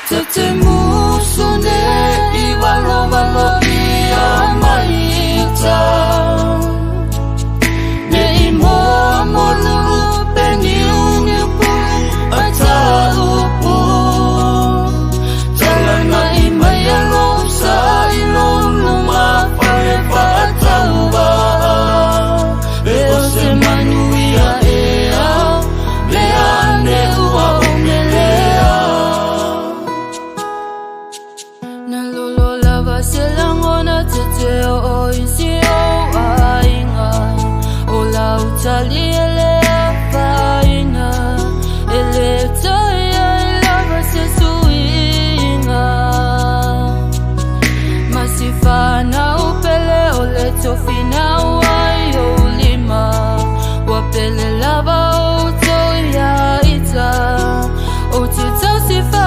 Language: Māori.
Tete musune iwalo ia maita Ne imoa molulu peniuni pulu ataupu Talana'i Maia losa ilonu mawharewa atauwa Leo se manuia ea Leane ua omelea Nalulo lava selangona tete o isi o ainga O la utali ele afaina Ele taia lava se suinga Masifana upele o le tofina wai o lima Wapele lava o toia ita O te tau sifa